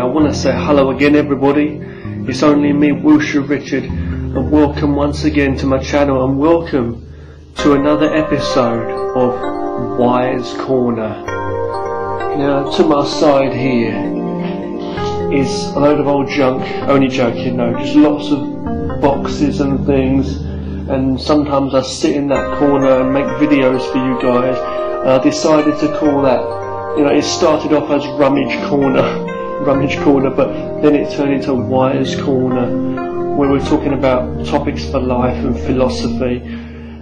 I want to say hello again, everybody. It's only me, Woosha Richard, and welcome once again to my channel, and welcome to another episode of Wise Corner. Now, to my side here is a load of old junk, only joking, no, just lots of boxes and things, and sometimes I sit in that corner and make videos for you guys. I decided to call that, it started off as Rummage Corner, but then it turned into Wise Corner, where we're talking about topics for life and philosophy.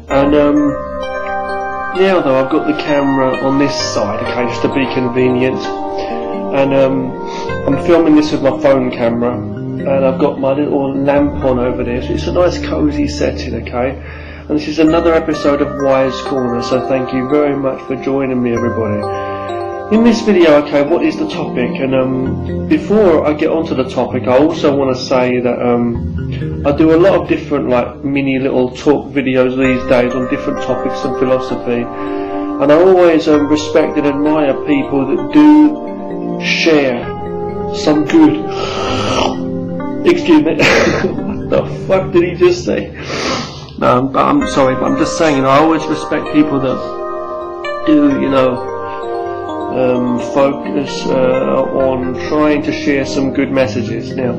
And although I've got the camera on this side, okay, just to be convenient, and I'm filming this with my phone camera, and I've got my little lamp on over there, so it's a nice cozy setting, okay. And this is another episode of Wise Corner, so thank you very much for joining me, everybody. In this video, okay, what is the topic? And before I get onto the topic, I also want to say that I do a lot of different, like, mini little talk videos these days on different topics and philosophy, and I always respect and admire people that do share some good. Excuse me. What the fuck did he just say? No, but I'm sorry, but I'm just saying, I always respect people that do, focus on trying to share some good messages. Now,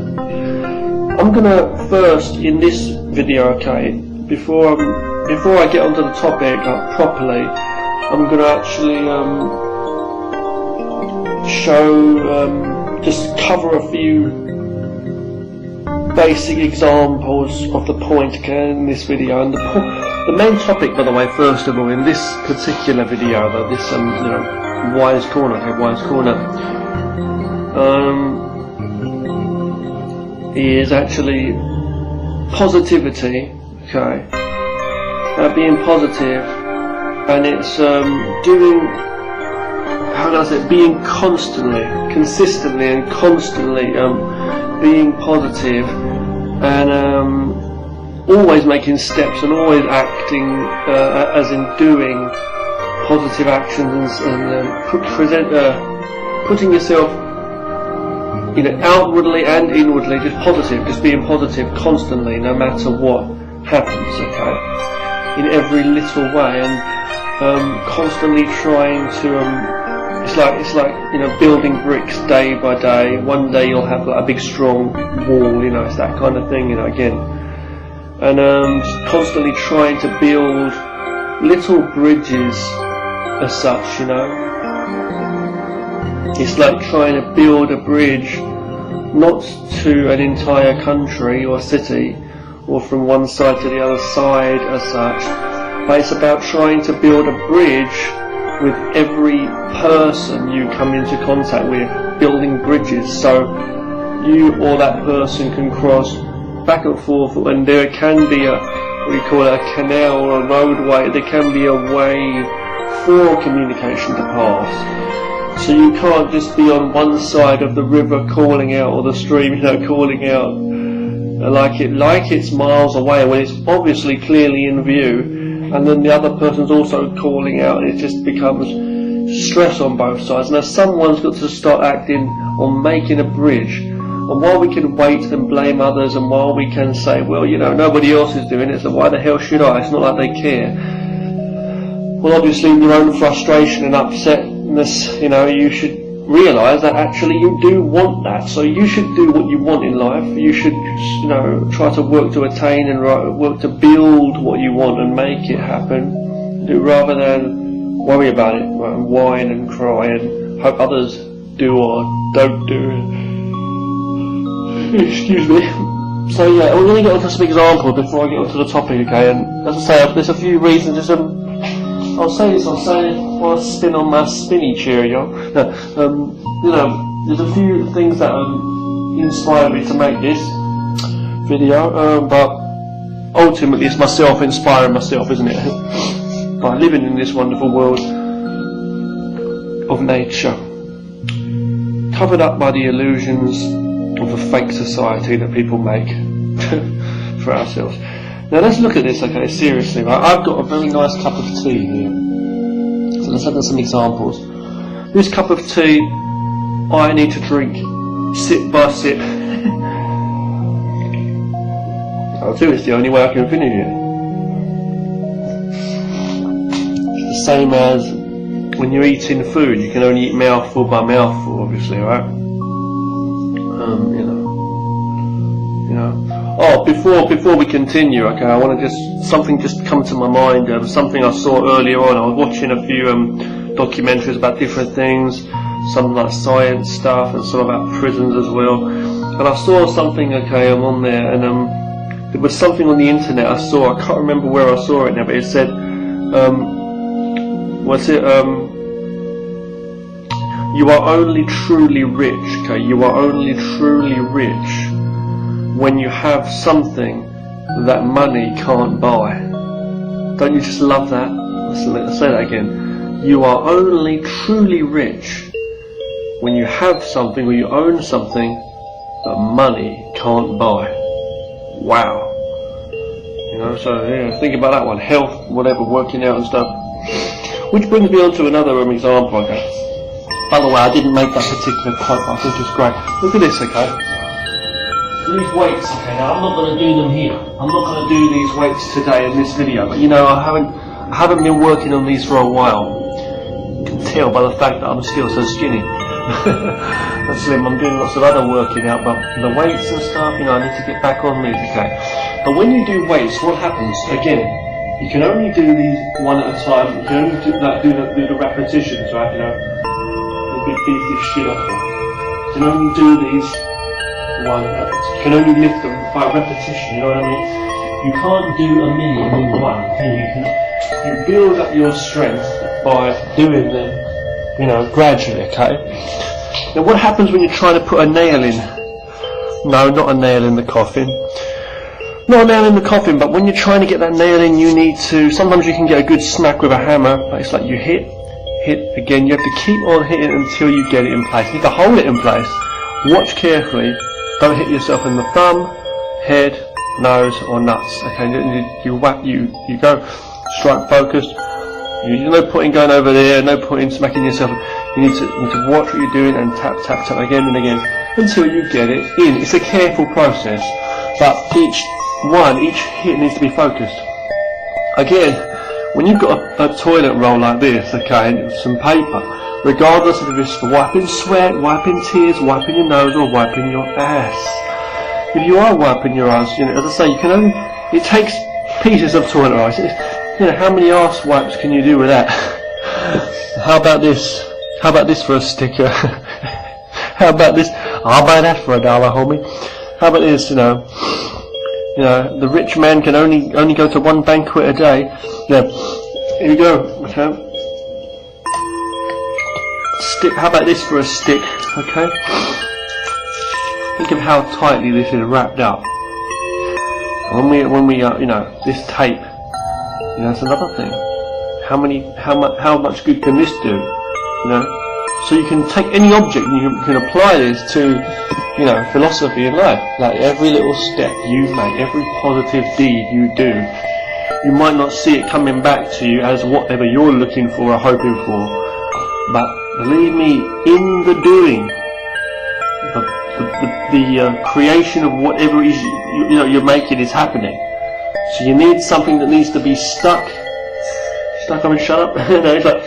I'm gonna first, in this video, okay, before I get onto the topic properly, I'm gonna actually just cover a few basic examples of the point, okay, in this video. And the main topic, by the way, first of all, in this particular video, though, this Wise Corner, okay, Wise Corner, is actually positivity, okay, being positive, and it's being consistently and constantly being positive, and always making steps and always acting as in doing positive actions, and putting yourself outwardly and inwardly just positive, just being positive constantly, no matter what happens, okay, in every little way, and constantly trying to it's like building bricks day by day. One day you'll have like a big strong wall, it's that kind of thing, again, and constantly trying to build little bridges as such, It's like trying to build a bridge, not to an entire country or city, or from one side to the other side as such, but it's about trying to build a bridge with every person you come into contact with, building bridges so you or that person can cross back and forth, and there can be a canal or a roadway, there can be a way for communication to pass. So you can't just be on one side of the river calling out, or the stream, calling out like it's miles away when it's obviously clearly in view, and then the other person's also calling out, and it just becomes stress on both sides. Now someone's got to start acting on making a bridge, and while we can wait and blame others, and while we can say, well, nobody else is doing it, so why the hell should I? It's not like they care. Well, obviously in your own frustration and upsetness, you should realise that actually you do want that, so you should do what you want in life. You should, try to work to attain and work to build what you want and make it happen, rather than worry about it, and whine and cry and hope others do or don't do. Excuse me. So yeah, we're going to get onto some examples before I get onto the topic, okay? And as I say, there's a few reasons. I'll say this while I spin on my spinny chair, there's a few things that inspired me to make this video, but ultimately it's myself inspiring myself, isn't it? By living in this wonderful world of nature, covered up by the illusions of a fake society that people make for ourselves. Now let's look at this, okay, seriously, right? I've got a very nice cup of tea here. So let's look at some examples. This cup of tea I need to drink sip by sip. I'll do it's the only way I can finish it. It's the same as when you're eating food, you can only eat mouthful by mouthful, obviously, right? You know. Oh, before we continue, okay, I want to something just come to my mind. Something I saw earlier on. I was watching a few documentaries about different things, some like science stuff, and some about prisons as well. And I saw something, okay, I'm on there, and there was something on the internet I saw. I can't remember where I saw it now, but it said, you are only truly rich, okay? You are only truly rich when you have something that money can't buy. Don't you just love that? Let's say that again. You are only truly rich when you have something or you own something that money can't buy. Wow. You know, so yeah, think about that one. Health, whatever, working out and stuff. Which brings me on to another example, okay? By the way, I didn't make that particular quote, but I think it's great. Look at this, okay? These weights, okay, now I'm not going to do them here. I'm not going to do these weights today in this video, but you know, I haven't been working on these for a while. You can tell by the fact that I'm still so skinny. That's slim. I'm doing lots of other working out, but the weights and stuff, you know, I need to get back on these, okay? But when you do weights, what happens? Again, you can only do these one at a time. You can only do the repetitions, right? You know, beat this shit off them. You can only do these one. You can only lift them by repetition. You know what I mean? You can't do a million in one, and you build up your strength by doing them, you know, gradually. Okay. Now, what happens when you're trying to put a nail in? No, not a nail in the coffin. Not a nail in the coffin, but when you're trying to get that nail in, you need to. Sometimes you can get a good smack with a hammer, but it's like you hit again. You have to keep on hitting until you get it in place. You need to hold it in place. Watch carefully. Don't hit yourself in the thumb, head, nose, or nuts. Okay, you go strike focused. There's no point in going over there. No point in smacking yourself. You need to watch what you're doing and tap, tap, tap again and again until you get it in. It's a careful process, but each hit needs to be focused. Again, when you've got a toilet roll like this, okay, and some paper, regardless of if it's for wiping sweat, wiping tears, wiping your nose, or wiping your ass. If you are wiping your ass, you know, as I say, it takes pieces of toilet roll. You know, how many arse wipes can you do with that? How about this? How about this for a sticker? How about this? I'll buy that for $1, homie. How about this? You know, the rich man can only go to one banquet a day. Yeah, here you go. Okay. Stick. How about this for a stick? Okay. Think of how tightly this is wrapped up. When we you know, this tape. You know, that's another thing. How much good can this do? You know, so you can take any object and you can apply this to, you know, philosophy in life. Like every little step you make, every positive deed you do, you might not see it coming back to you as whatever you're looking for or hoping for, but believe me, in the doing, the creation of whatever it is you're making is happening. So you need something that needs to be stuck. I mean, shut up. No, it's like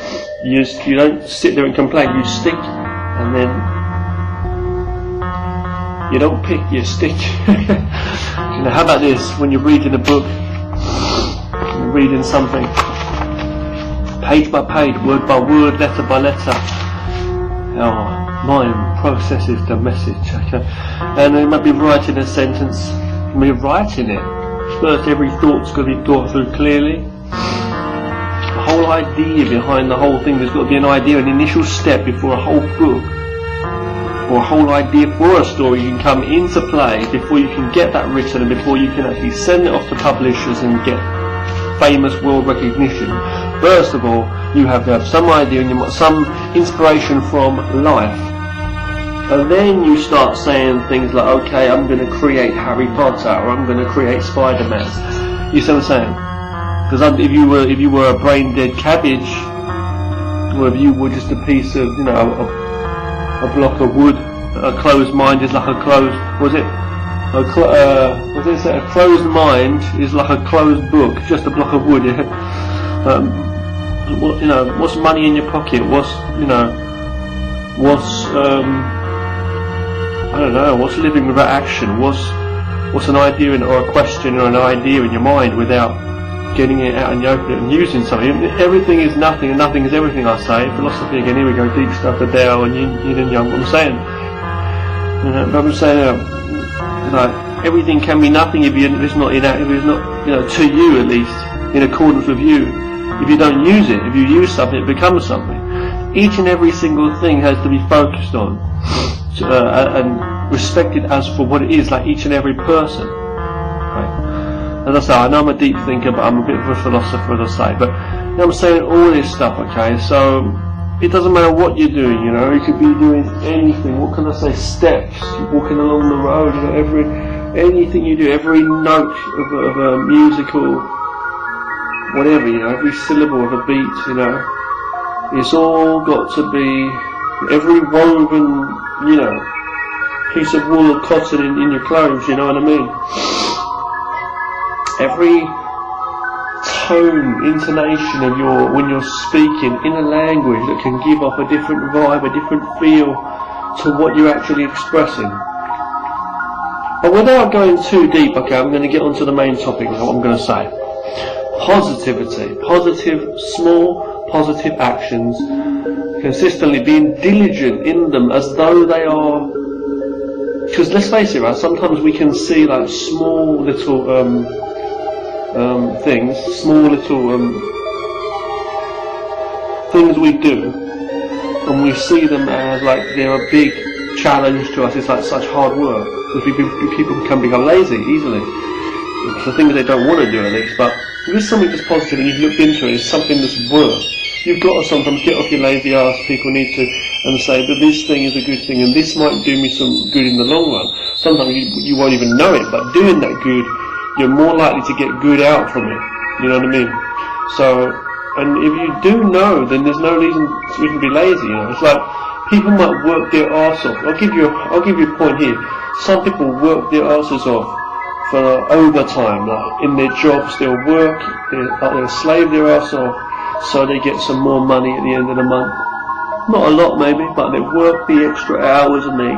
you don't sit there and complain. You stick, and then you don't pick. You stick. You know, how about this? When you're reading a book, you're reading something, page by page, word by word, letter by letter. Our mind processes the message. Okay? And you might be writing a sentence. You may be writing it. First, every thought's got to be thought through clearly. The whole idea behind the whole thing, there's got to be an idea, an initial step before a whole book or a whole idea for a story can come into play, before you can get that written and before you can actually send it off to publishers and get famous world recognition. First of all, you have to have some idea and you want some inspiration from life. And then you start saying things like, okay, I'm going to create Harry Potter, or I'm going to create Spider-Man. You see what I'm saying? Because if you were a brain-dead cabbage, or if you were just a piece of, you know, a block of wood a closed mind is like a closed, a closed mind is like a closed book, just a block of wood. Yeah? What's money in your pocket? What's I don't know. What's living without action? What's an idea or a question or an idea in your mind without getting it out in the open and using something? Everything is nothing and nothing is everything, I say. Philosophy again, here we go, deep stuff, the Tao and yin and yang. What I'm saying, I'm saying, everything can be nothing if it's not to you at least, in accordance with you. If you don't use it, if you use something, it becomes something. Each and every single thing has to be focused on and respected as for what it is, like each and every person. Right? As I say, I know I'm a deep thinker, but I'm a bit of a philosopher, as I say. But I'm saying all this stuff, okay? So it doesn't matter what you're doing, you could be doing anything. What can I say? Steps, walking along the road, anything you do, every note of a musical, whatever, every syllable of a beat, it's all got to be, every woven, piece of wool or cotton in your clothes, you know what I mean? Every tone, intonation of when you're speaking in a language that can give off a different vibe, a different feel to what you're actually expressing. But without going too deep, okay, I'm going to get onto the main topic now, what I'm going to say. Positivity, small positive actions, consistently being diligent in them as though they are, because let's face it, right, sometimes we can see like small little things, things we do, and we see them as like they're a big challenge to us. It's like such hard work, because people can become lazy easily. It's the things they don't want to do at least, but if it's something that's positive and you've looked into it, it's something that's worth. You've got to sometimes get off your lazy ass, people need to, and say that this thing is a good thing and this might do me some good in the long run. Sometimes you won't even know it, but doing that good, you're more likely to get good out from it. You know what I mean? So, and if you do know, then there's no reason to be lazy. It's like people might work their arse off. I'll give you a point here. Some people work their asses off for overtime, like in their jobs, they'll work, they'll slave their ass off so they get some more money at the end of the month. Not a lot maybe, but they work the extra hours and they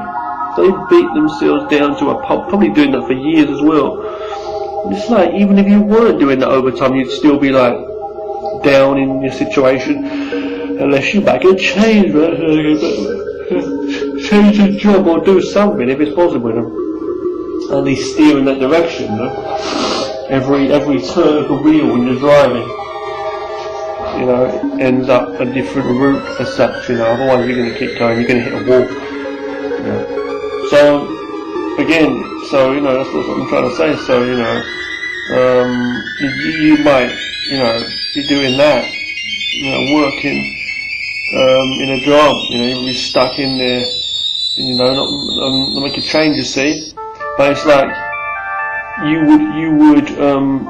beat themselves down to a pulp, probably doing that for years as well. It's like, even if you weren't doing that overtime, you'd still be like down in your situation, unless you make a change, change your job or do something if it's possible. At least steer in that direction, every turn of the wheel when you're driving, ends up a different route as such, otherwise you're going to keep going, you're going to hit a wall. So, again, that's what I'm trying to say. So, you might, be doing that, working in a job, you'll be stuck in there, not making changes, see? But it's like, you would,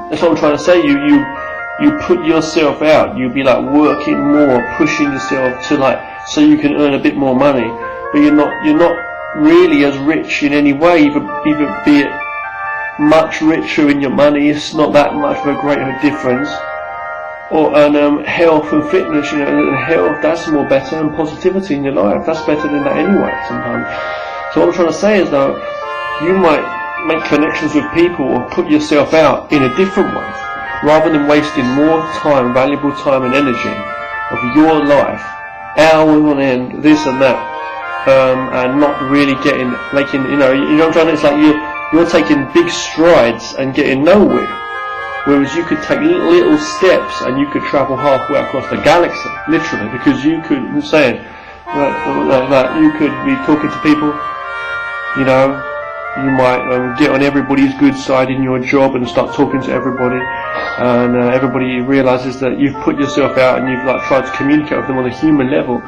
that's what I'm trying to say, you put yourself out, you'd be like working more, pushing yourself to so you can earn a bit more money, but you're not really as rich in any way, either be it much richer in your money, it's not that much of a greater difference, and health and fitness, and health, that's more better, and positivity in your life, that's better than that anyway, sometimes. So what I'm trying to say is though, you might make connections with people or put yourself out in a different way, rather than wasting more time, valuable time and energy of your life, hours on end, this and that, and not really getting, you know what I'm trying to, it's like you're taking big strides and getting nowhere, whereas you could take little steps and you could travel halfway across the galaxy, literally, because you could, I'm saying, like you could be talking to people, you might get on everybody's good side in your job and start talking to everybody, and everybody realizes that you've put yourself out and you've tried to communicate with them on a human level.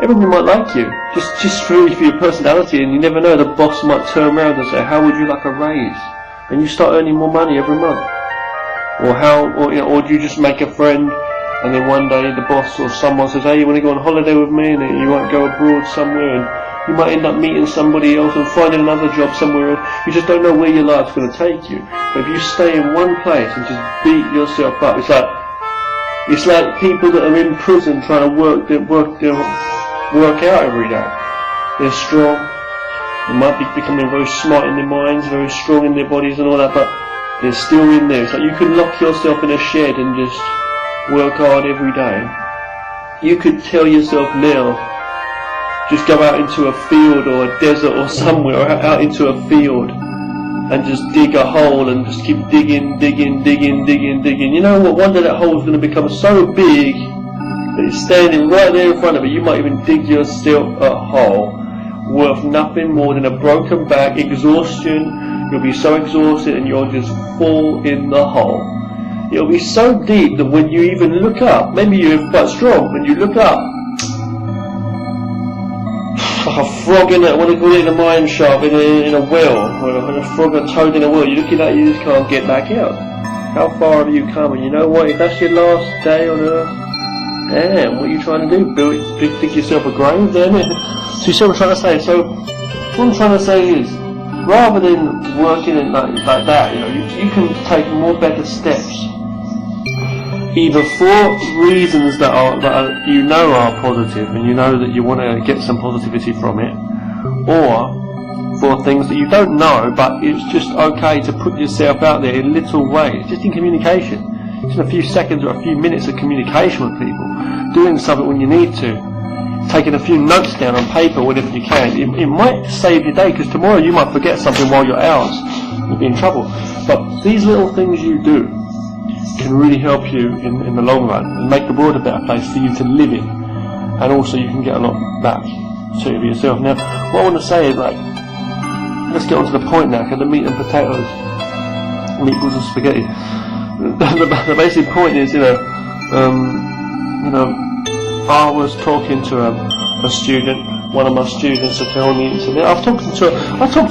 Everybody might like you, just for your personality, and you never know, the boss might turn around and say, how would you like a raise? And you start earning more money every month. Or do you just make a friend, and then one day the boss or someone says, hey, you want to go on holiday with me, and you might go abroad somewhere, You might end up meeting somebody else or finding another job somewhere else. You just don't know where your life's going to take you. But if you stay in one place and just beat yourself up, it's like people that are in prison trying to work out every day. They're strong. They might be becoming very smart in their minds, very strong in their bodies and all that, but they're still in there. It's like you can lock yourself in a shed and just work hard every day. You could tell yourself now, just go out into a field or a desert or somewhere, or out into a field and just dig a hole and just keep digging. You know what? One day that hole is going to become so big that it's standing right there in front of you. You might even dig yourself a hole worth nothing more than a broken back, exhaustion. You'll be so exhausted and you'll just fall in the hole. It'll be so deep that when you even look up, maybe you're quite strong, when you look up, like a frog in a, what do you call it, in a mine shaft, in a well, or a frog, a toad in a well, you're looking at it, you just can't get back out. How far have you come? And you know what, if that's your last day on earth, damn, what are you trying to do? Dig yourself a grave then? So you see what I'm trying to say? So, what I'm trying to say is, rather than working in like that, you know, you can take more better steps. Either for reasons that are you know are positive and you know that you want to get some positivity from it, or for things that you don't know but it's just okay to put yourself out there in little ways, just in communication, just a few seconds or a few minutes of communication with people, doing something when you need to, taking a few notes down on paper whenever you can. It might save your day, because tomorrow you might forget something while you're out, you'll be in trouble. But these little things you do can really help you in the long run and make the world a better place for you to live in, and also you can get a lot back to yourself. Now, what I want to say is, like, let's get on to the point now, the meat and potatoes, meatballs and spaghetti. The basic point is, I was talking to a student, one of my students on the internet. I've talked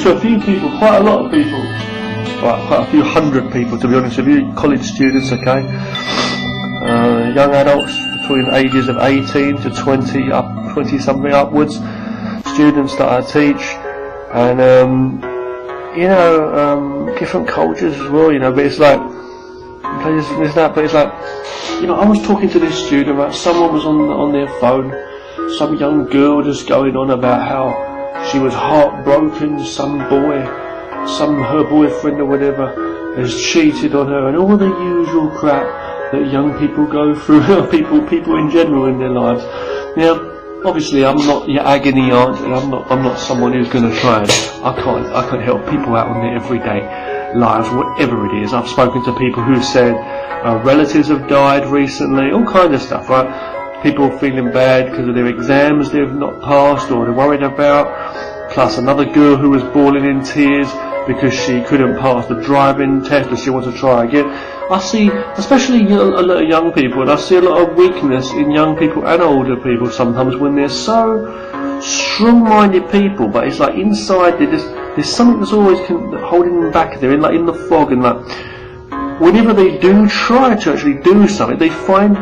to a few people, quite a lot of people. Quite a few hundred people, to be honest with you, college students, okay, young adults between the ages of 18 to 20 something upwards, students that I teach, and different cultures as well, but it's like, I was talking to this student, right, someone was on their phone, some young girl just going on about how she was heartbroken, some boy, her boyfriend or whatever has cheated on her, and all the usual crap that young people go through, people in general in their lives. Now, obviously, I'm not your agony aunt, and I'm not someone who's going to try and I can't help people out on their everyday lives, whatever it is. I've spoken to people who said relatives have died recently, all kind of stuff, right? People feeling bad because of their exams they've not passed or they're worried about. Plus another girl who was bawling in tears because she couldn't pass the driving test and she wants to try again. I see, especially a lot of young people, and I see a lot of weakness in young people and older people sometimes when they're so strong-minded people, but it's like inside there's something that's always holding them back. They're in the fog, and like whenever they do try to actually do something, they find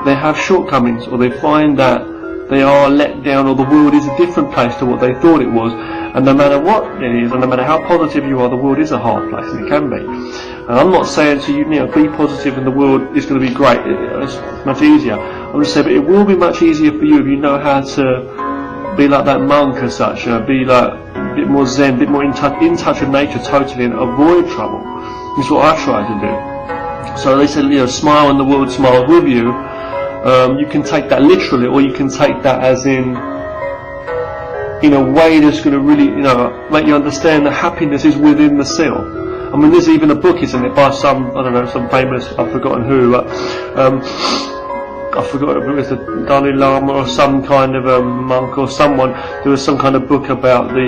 they have shortcomings, or they find that they are let down, or the world is a different place to what they thought it was. And no matter what it is, and no matter how positive you are, the world is a hard place, and it can be. And I'm not saying to you, be positive and the world is going to be great. It's much easier. I'm just saying, but it will be much easier for you if you know how to be like that monk as such, be like a bit more zen, a bit more in touch with nature totally, and avoid trouble. This is what I try to do. So they said, smile and the world smiles with you. You can take that literally, or you can take that as in a way that's going to really, make you understand that happiness is within the self. I mean, there's even a book, isn't it, by some famous, I've forgotten who, I forgot if it was the Dalai Lama or some kind of a monk or someone. There was some kind of book about the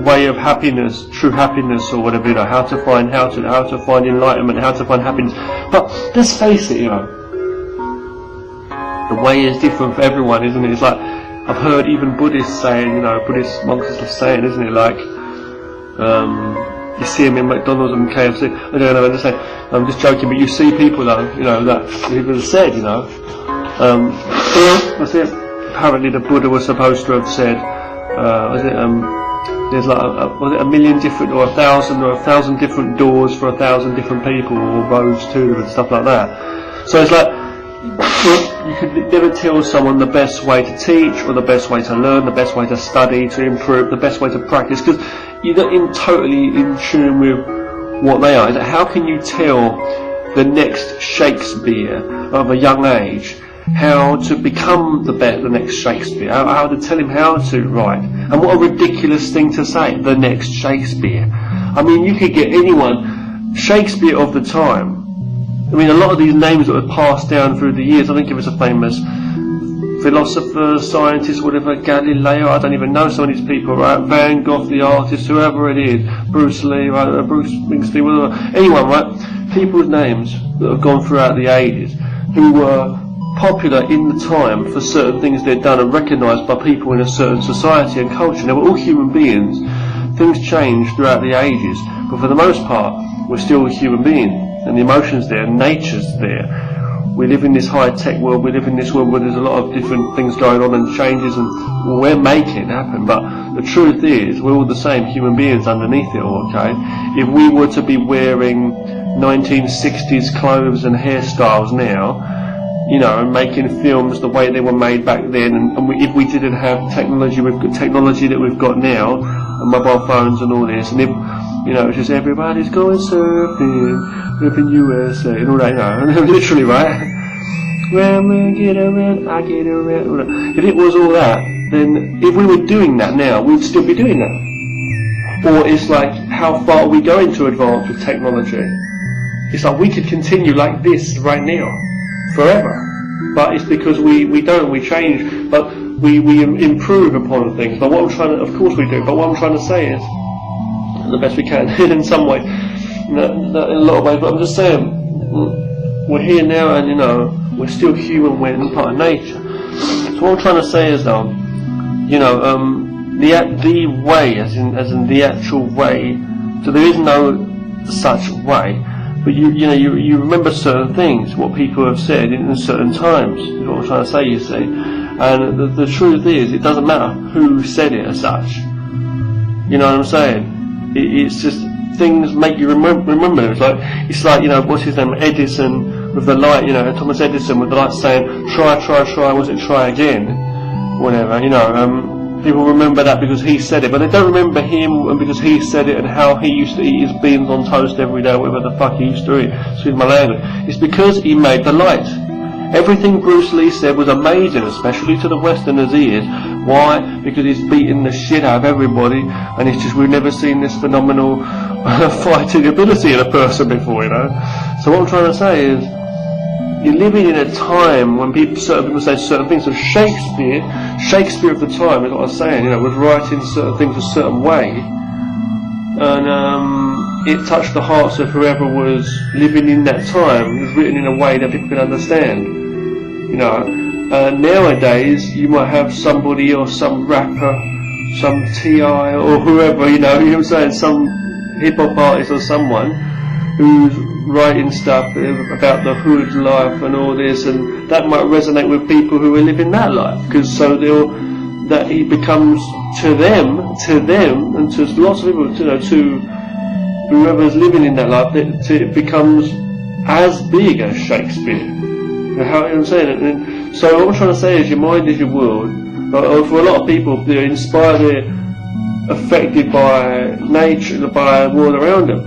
way of happiness, true happiness or whatever, how to find enlightenment, how to find happiness. But let's face it, the way is different for everyone, isn't it? It's like, I've heard even Buddhists saying, Buddhist monks are saying, isn't it, like, you see them in McDonald's and KFC, I don't know, I'm just joking, but you see people though, that people have said, that's it, apparently the Buddha was supposed to have said, there's like was it 1,000,000 different, or 1,000 different doors for 1,000 different people, or roads to, and stuff like that. So it's like, you could never tell someone the best way to teach, or the best way to learn, the best way to study, to improve, the best way to practice, because you're not totally in tune with what they are. How can you tell the next Shakespeare of a young age how to become the next Shakespeare, how to tell him how to write? And what a ridiculous thing to say, the next Shakespeare. I mean, you could get anyone, Shakespeare of the time. I mean, a lot of these names that were passed down through the years, I think it was a famous philosopher, scientist, whatever, Galileo, I don't even know some of these people, right? Van Gogh, the artist, whoever it is, Bruce Lee, right? Bruce Springsteen, whatever, anyone, right? People's names that have gone throughout the ages, who were popular in the time for certain things they'd done and recognised by people in a certain society and culture. They were all human beings. Things change throughout the ages, but for the most part, we're still a human being, and the emotion's there, nature's there. We live in this high-tech world, we live in this world where there's a lot of different things going on and changes, and we're making it happen, but the truth is, we're all the same human beings underneath it all, okay? If we were to be wearing 1960s clothes and hairstyles now, you know, and making films the way they were made back then, and if we didn't have technology, we've got technology that we've got now, and mobile phones and all this, and if, you know, it's just everybody's going surfing, living USA, and all that, you know, literally, right? When we get around, I get around. If it was all that, then if we were doing that now, we'd still be doing that. Or it's like, how far are we going to advance with technology? It's like we could continue like this right now, forever. But it's because we change, but we improve upon things. But what I'm trying to, of course we do, but what I'm trying to say is, the best we can, in some way, in a lot of ways, but I'm just saying, we're here now, and you know, we're still human, we're part of nature. So what I'm trying to say is, though, you know, the way, as in the actual way, so there is no such way, but you know, you remember certain things, what people have said in certain times, is what I'm trying to say, you see. And the truth is, it doesn't matter who said it as such. You know what I'm saying? It's just, things make you remember. It's like, you know, what's his name, Edison with the light, you know, Thomas Edison with the light saying, try, was it try again? Whatever, you know, people remember that because he said it, but they don't remember him and because he said it and how he used to eat his beans on toast every day, whatever the fuck he used to eat, excuse my language. It's because he made the light. Everything Bruce Lee said was amazing, especially to the Westerners' ears. Why? Because he's beating the shit out of everybody, and it's just, we've never seen this phenomenal fighting ability in a person before, you know. So what I'm trying to say is, you're living in a time when certain people say certain things. So Shakespeare of the time, is what I was saying, you know, was writing certain things a certain way, and it touched the hearts of whoever was living in that time. It was written in a way that people could understand, you know. Nowadays, you might have somebody or some rapper, some T.I. or whoever, you know what I'm saying, some hip-hop artist or someone who's writing stuff about the hood life and all this, and that might resonate with people who are living that life, because so that he becomes to them, and to lots of people, you know, to whoever's living in that life, it becomes as big as Shakespeare. You know what I'm saying? And so what I'm trying to say is, your mind is your world. For a lot of people, they're inspired, they're affected by nature, by the world around them.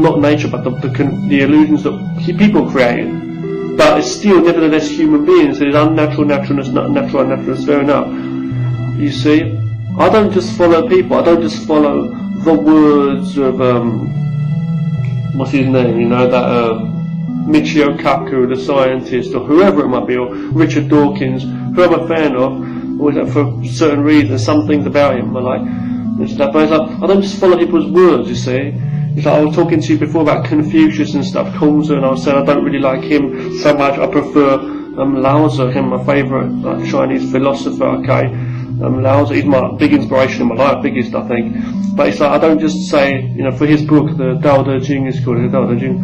Not nature, but the illusions that people create. But it's still nevertheless human beings. There's unnatural naturalness, not natural unnaturalness, fair enough. You see, I don't just follow people, I don't just follow the words of, what's his name, you know, that Michio Kaku, the scientist, or whoever it might be, or Richard Dawkins, who I'm a fan of, always for certain reasons, some things about him I like, and stuff. But it's like, I don't just follow people's words, you see. It's like I was talking to you before about Confucius and stuff, Kongzi, and I was saying I don't really like him so much. I prefer Lao Tzu, him, my favourite like Chinese philosopher, okay. Lao Tzu, he's my big inspiration in my life, biggest I think. But it's like, I don't just say, you know, for his book, the Dao De Jing is called, the Dao De Jing,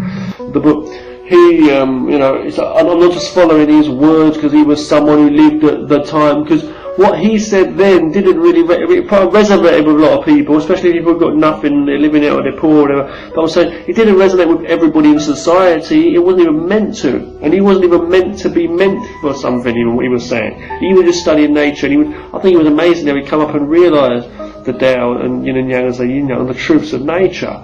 the book, he, I'm not just following his words because he was someone who lived at the time, because what he said then didn't really resonate with a lot of people, especially people who've got nothing, they're living it or they're poor or whatever. But I'm saying it didn't resonate with everybody in society. It wasn't even meant to, and he wasn't even meant to be meant for something. Even what he was saying, he was just studying nature, and I think it was amazing that he'd come up and realise the Tao and Yin and Yang as a Yin Yang, and the truths of nature,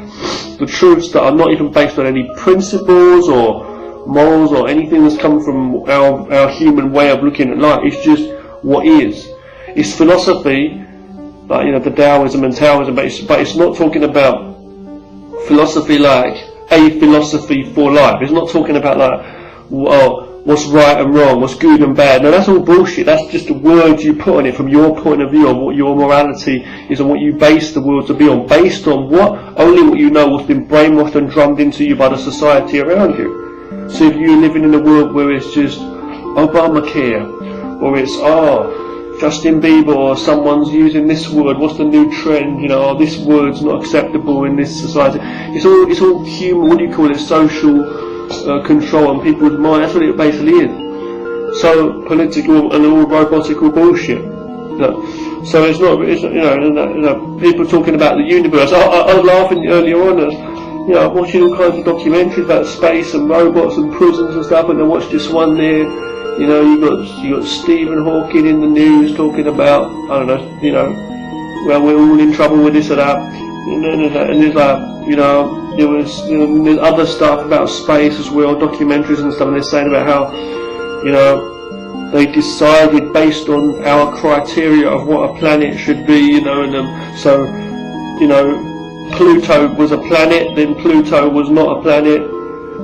the truths that are not even based on any principles or morals or anything that's come from our human way of looking at life. It's just what is. It's philosophy, like the Taoism and Taoism, but it's not talking about philosophy like a philosophy for life. It's not talking about like, what's right and wrong, what's good and bad. No, that's all bullshit. That's just the words you put on it from your point of view, on what your morality is, and what you base the world to be on, based on only what you know, what's been brainwashed and drummed into you by the society around you. So if you're living in a world where it's just Obamacare, or it's Justin Bieber, or someone's using this word, what's the new trend, this word's not acceptable in this society. It's all human, what do you call it, social control on people's mind. That's what it basically is. So political and all robotical bullshit. So it's not, people talking about the universe. I was laughing earlier on as, watching all kinds of documentaries about space and robots and prisons and stuff, and I watched this one there. You got Stephen Hawking in the news talking about, I don't know, well, we're all in trouble with this or that, and there's like, there was, there's other stuff about space as well, documentaries and stuff, and they're saying about how, they decided based on our criteria of what a planet should be, so Pluto was a planet, then Pluto was not a planet,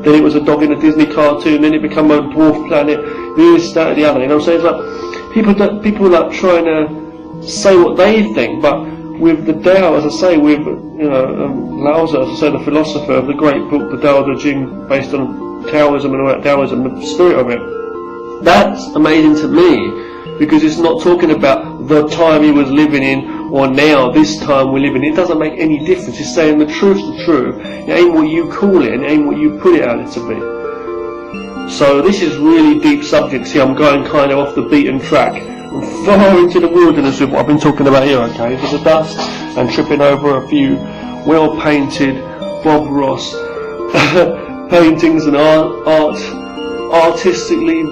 then it was a dog in a Disney cartoon, then it became a dwarf planet, this, that, and the other. So it's like people like trying to say what they think, but with the Tao, as I say, with Lao Tzu, as I say, the philosopher of the great book, the Tao Te Ching, based on Taoism and all that Taoism, the spirit of it. That's amazing to me, because it's not talking about the time he was living in, or now, this time we're living in. It doesn't make any difference. It's saying the truth's the truth. It ain't what you call it, and it ain't what you put it out to be. So this is really deep subjects here. I'm going kind of off the beaten track, far into the wilderness with what I've been talking about here, okay? There's the dust, and tripping over a few well-painted Bob Ross paintings and artistically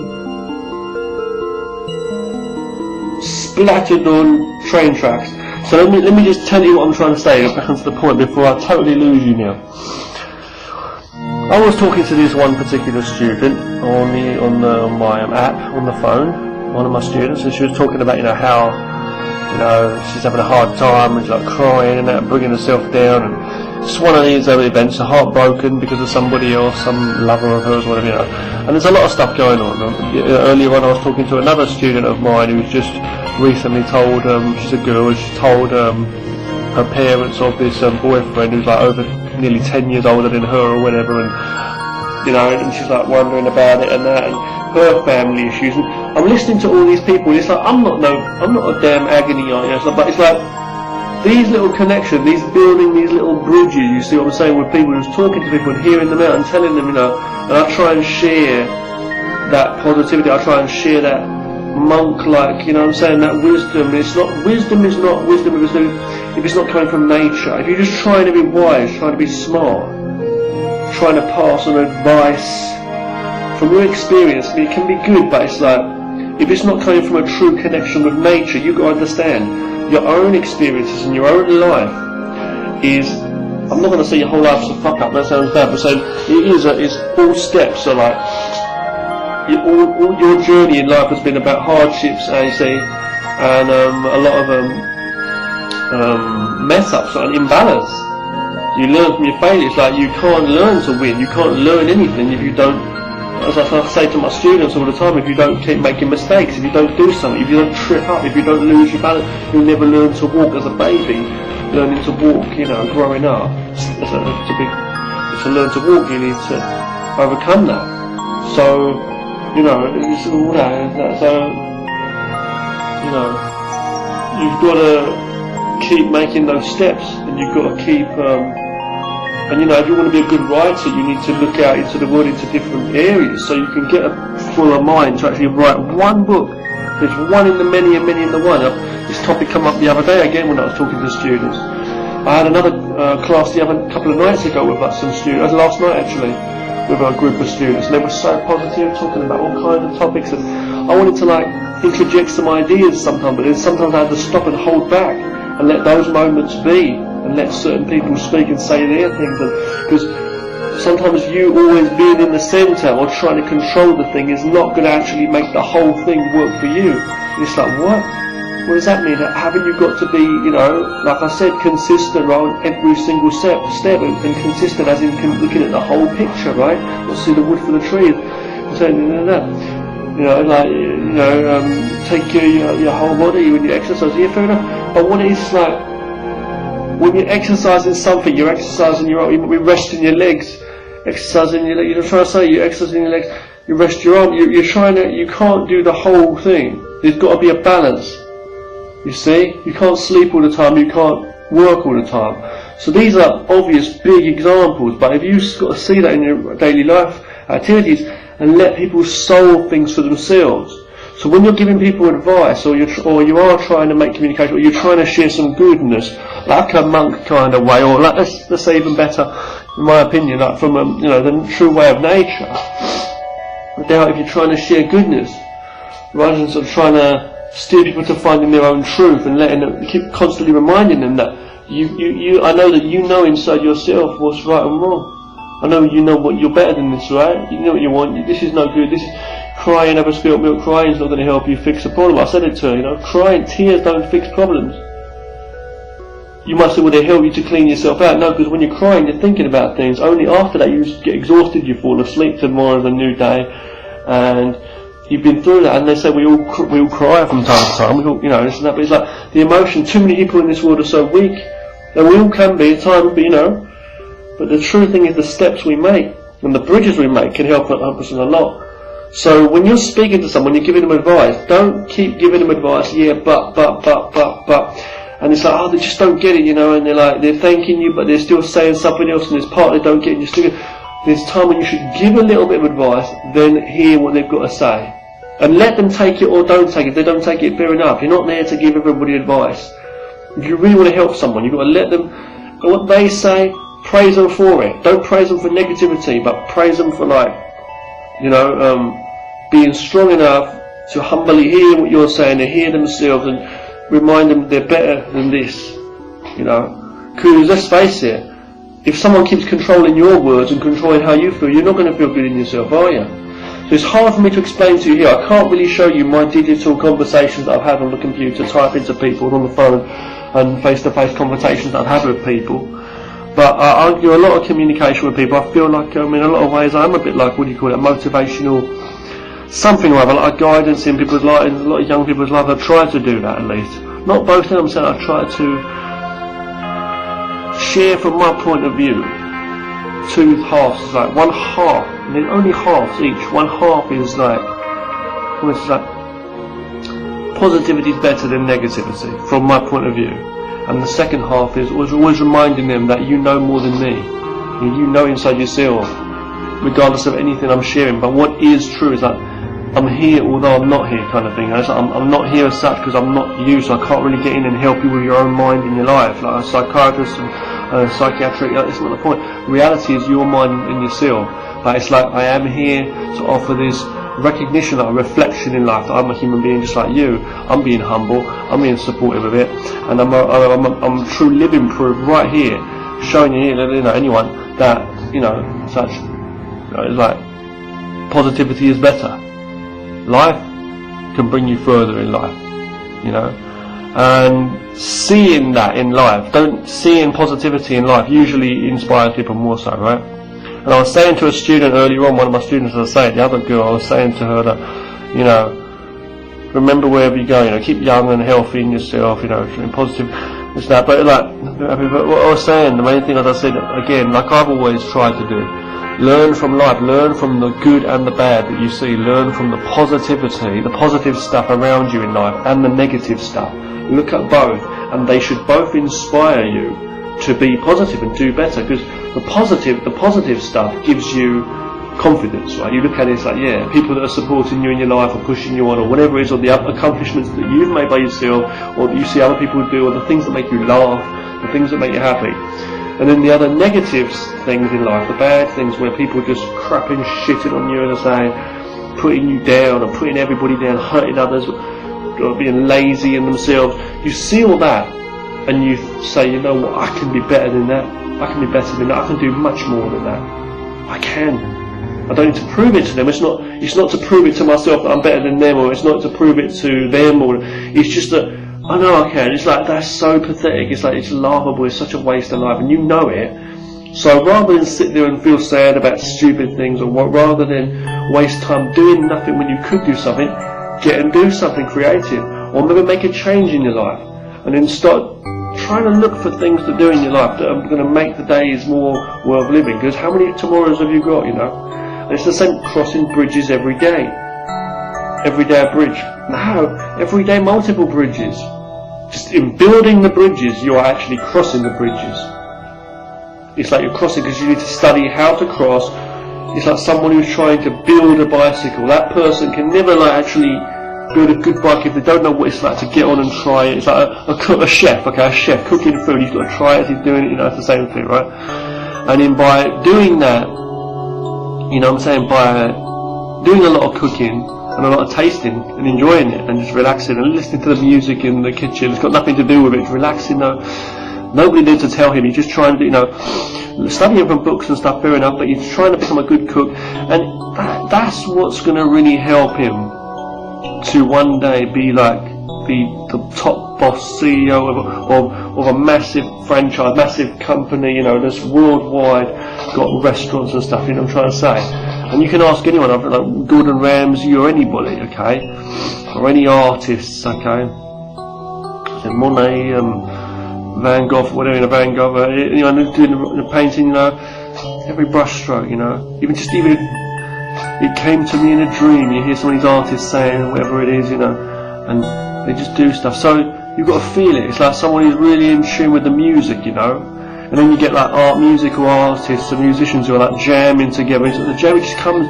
splattered on train tracks. So let me just tell you what I'm trying to say, back onto the point before I totally lose you now. I was talking to this one particular student on my app on the phone, one of my students, and she was talking about how she's having a hard time and she's like crying and that, bringing herself down, and it's one of these events, heartbroken because of somebody else, some lover of hers, whatever, and there's a lot of stuff going on. Earlier on I was talking to another student of mine who's just recently told, she's a girl, she told her parents of this boyfriend who's like over nearly 10 years older than her or whatever, and she's like wondering about it and that, and her family issues, and I'm listening to all these people, and it's like, I'm not a damn agony aunt, but it's like, these little connections, these building these little bridges, you see what I'm saying, with people, just talking to people and hearing them out and telling them, and I try and share that positivity, I try and share that monk-like, I'm saying, that wisdom. Wisdom if it's not coming from nature. If you're just trying to be wise, trying to be smart, trying to pass on advice from your experience, it can be good, but it's like, if it's not coming from a true connection with nature, you've got to understand your own experiences and your own life is, I'm not going to say your whole life's a fuck up, that sounds bad, but saying it's all steps are like, all your journey in life has been about hardships, I say, and a lot of mess ups and imbalance. You learn from your failures. Like, you can't learn to win. You can't learn anything if you don't, as I say to my students all the time, if you don't keep making mistakes, if you don't do something, if you don't trip up, if you don't lose your balance, you'll never learn to walk as a baby. Learning to walk, growing up, to learn to walk, you need to overcome that. So, it's all that. So, you've got to keep making those steps, and you've got to keep And if you want to be a good writer, you need to look out into the world, into different areas, so you can get a fuller mind to actually write one book. There's one in the many and many in the one. This topic came up the other day again when I was talking to students. I had another class a couple of nights ago with some students, last night actually, with a group of students, and they were so positive, talking about all kinds of topics, and I wanted to interject some ideas sometimes, but then sometimes I had to stop and hold back and let those moments be, and let certain people speak and say their things, because sometimes you always being in the centre or trying to control the thing is not going to actually make the whole thing work for you. And it's like, what? What does that mean? Haven't you got to be, like I said, consistent on every single step, and consistent as in looking at the whole picture, right? Or see the wood for the trees, and saying that. Take your whole body when you exercise. Yeah, fair enough. But what it is like, when you're exercising something, you're exercising your arm, you're resting your legs, exercising your legs. You're trying to say you're exercising your legs, you rest your arm. You can't do the whole thing. There's got to be a balance. You see, you can't sleep all the time, you can't work all the time. So these are obvious big examples, but if you've got to see that in your daily life activities and let people solve things for themselves. So when you're giving people advice, or you are trying to make communication, or you're trying to share some goodness, like a monk kind of way, or like let's say even better, in my opinion, like from the true way of nature. Now, if you're trying to share goodness, rather than sort of trying to steer people to finding their own truth and letting them, keep constantly reminding them that I know that you know inside yourself what's right and wrong. I know you know what you're better than this, right? You know what you want. This is no good. This is crying over spilt milk. Crying is not going to help you fix a problem. I said it to her. Crying, tears don't fix problems. You must say, well, they help you to clean yourself out. No, because when you're crying, you're thinking about things. Only after that you get exhausted, you fall asleep tomorrow, the new day, and you've been through that. And they say we all cry from time to time. We all, this and that. But it's like the emotion. Too many people in this world are so weak, and we all can be at times. But But the true thing is the steps we make and the bridges we make can help us a lot. So when you're speaking to someone, you're giving them advice, don't keep giving them advice, but. And it's like, they just don't get it, and they're thanking you, but they're still saying something else, and there's part they don't get, and there's time when you should give a little bit of advice, then hear what they've got to say. And let them take it or don't take it. If they don't take it, fair enough. You're not there to give everybody advice. If you really want to help someone, you've got to let them, what they say, praise them for it. Don't praise them for negativity, but praise them for being strong enough to humbly hear what you're saying, to hear themselves and remind them they're better than this. Because let's face it, if someone keeps controlling your words and controlling how you feel, you're not going to feel good in yourself, are you? So it's hard for me to explain to you here. I can't really show you my digital conversations that I've had on the computer, typing to people on the phone, and face-to-face conversations that I've had with people. But I do a lot of communication with people. I feel like, in a lot of ways, I'm a bit like, motivational something or other, like guidance in people's lives, a lot of young people's lives. I try to do that at least. Not both of them, so I try to share from my point of view two halves. It's like one half, and there's only halves each. One half is almost like positivity is better than negativity from my point of view. And the second half is always reminding them that you know more than me. You know inside yourself, regardless of anything I'm sharing. But what is true is that I'm here although I'm not here, kind of thing. I'm not here as such because I'm not you, so I can't really get in and help you with your own mind in your life. Like a psychiatrist and a psychiatric, it's not the point. Reality is your mind in yourself. But it's like I am here to offer this recognition, like a reflection in life, that I'm a human being just like you. I'm being humble, I'm being supportive of it, and I'm true living proof right here, showing you anyone that such like positivity is better. Life can bring you further in life, and seeing that in life, seeing positivity in life usually inspires people more so, right? And I was saying to a student earlier on, one of my students, as I say, the other girl, I was saying to her that, remember wherever you go, keep young and healthy in yourself, and positive, this that. But what I was saying, the main thing, as I said again, like I've always tried to do, learn from life, learn from the good and the bad that you see, learn from the positivity, the positive stuff around you in life, and the negative stuff. Look at both, and they should both inspire you to be positive and do better, because the positive stuff gives you confidence, right? You look at it, it's like, yeah, people that are supporting you in your life or pushing you on or whatever it is, or the accomplishments that you've made by yourself or that you see other people do, or the things that make you laugh, the things that make you happy. And then the other negative things in life, the bad things where people just crapping, shitting on you and are saying, putting you down or putting everybody down, hurting others, or being lazy in themselves. You see all that and you say, you know what, I can be better than that. I can be better than that. I can do much more than that. I can. I don't need to prove it to them. It's not to prove it to myself that I'm better than them, or it's not to prove it to them, or it's just that I know I can. It's like, that's so pathetic. It's like, it's laughable. It's such a waste of life, and you know it. So rather than sit there and feel sad about stupid things, or rather than waste time doing nothing when you could do something, get and do something creative, or maybe make a change in your life, and then start trying to look for things to do in your life that are going to make the days more worth living. Because how many tomorrows have you got, you know? And it's the same, crossing bridges every day. Every day a bridge. No, every day multiple bridges. Just in building the bridges, you are actually crossing the bridges. It's like you're crossing because you need to study how to cross. It's like someone who's trying to build a bicycle. That person can never actually build a good bike if they don't know what it's like to get on and try it. It's like a chef cooking food. He's got to try it. He's doing it. You know, it's the same thing, right? And then by doing that, you know what I'm saying, by doing a lot of cooking and a lot of tasting and enjoying it and just relaxing and listening to the music in the kitchen, it's got nothing to do with it, it's relaxing. Nobody needs to tell him, he's just trying to, studying from books and stuff, fair enough, but he's trying to become a good cook, and that's what's going to really help him to one day be like the top boss CEO of a massive franchise, massive company, that's worldwide, got restaurants and stuff, you know what I'm trying to say. And you can ask anyone, like Gordon Ramsay or anybody, okay, or any artists, okay, Monet, Van Gogh, whatever, Van Gogh, doing the painting, every brushstroke, even it came to me in a dream. You hear some of these artists saying whatever it is, and they just do stuff. So you've got to feel it. It's like someone who's really in tune with the music, And then you get like musical artists and musicians who are like jamming together. And the jam just comes,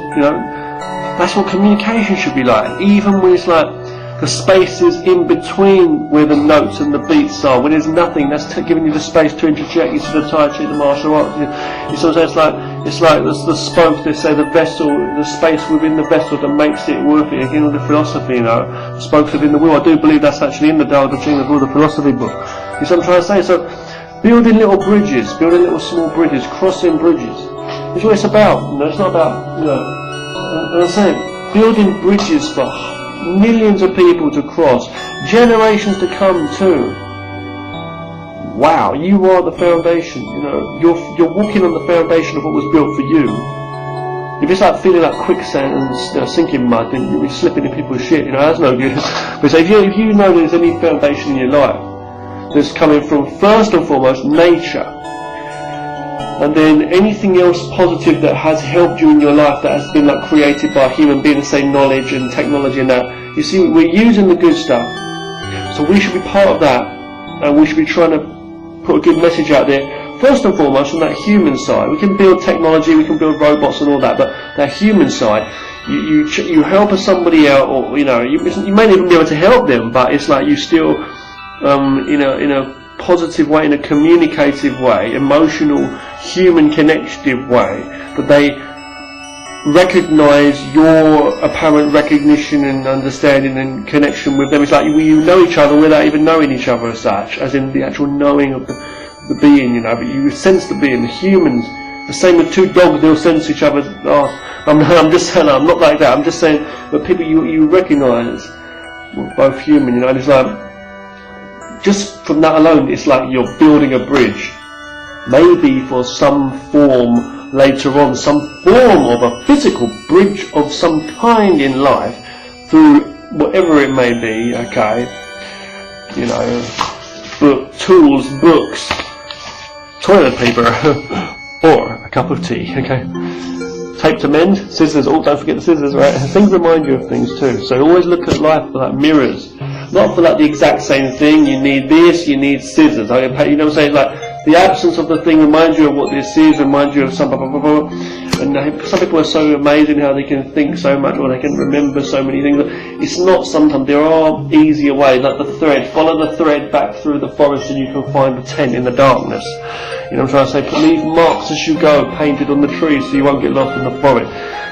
That's what communication should be like. Even when it's like the spaces in between where the notes and the beats are, when there's nothing, that's giving you the space to interject into the Tai Chi, the martial arts. It's like the spoke, they say, the vessel, the space within the vessel that makes it worth it. Again, with the philosophy, the spokes within the wheel. I do believe that's actually in the Tao Te Ching, the philosophy book. You see what I'm trying to say? So, building little bridges, building little small bridges, crossing bridges. It's what it's about. It's not about, as I say, building bridges for millions of people to cross, generations to come too. Wow, you are the foundation. You're walking on the foundation of what was built for you. If it's like feeling like quicksand and sinking mud, then you'll be slipping in people's shit. That's no good. But so if you know there's any foundation in your life that's coming from first and foremost nature, and then anything else positive that has helped you in your life that has been like created by a human being, say knowledge and technology and that. You see, we're using the good stuff, so we should be part of that, and we should be trying to put a good message out there. First and foremost, on that human side, we can build technology, we can build robots and all that, but that human side, you help somebody out, or you may not even be able to help them, but it's like you still, in a positive way, in a communicative way, emotional, human, connective way, that they recognise your apparent recognition and understanding and connection with them. It's like you know each other without even knowing each other as such, as in the actual knowing of the being, but you sense the being, the humans. The same with two dogs, they'll sense each other. I'm just saying, I'm not like that. I'm just saying that people you recognise, both human, and it's like, just from that alone, it's like you're building a bridge. Maybe for some form later on, some form of a physical bridge of some kind in life, through whatever it may be, okay? Tools, books, toilet paper, or a cup of tea, okay? Tape to mend, scissors, don't forget the scissors, right? Things remind you of things too, so always look at life for like mirrors. Not for like the exact same thing, you need this, you need scissors. You know what I'm saying? Like, the absence of the thing reminds you of what this is, reminds you of some blah, blah, blah, blah. And some people are so amazing how they can think so much, or they can remember so many things. It's not sometimes. There are easier ways, like the thread. Follow the thread back through the forest and you can find a tent in the darkness. You know what I'm trying to say? Leave marks as you go, painted on the trees so you won't get lost in the forest.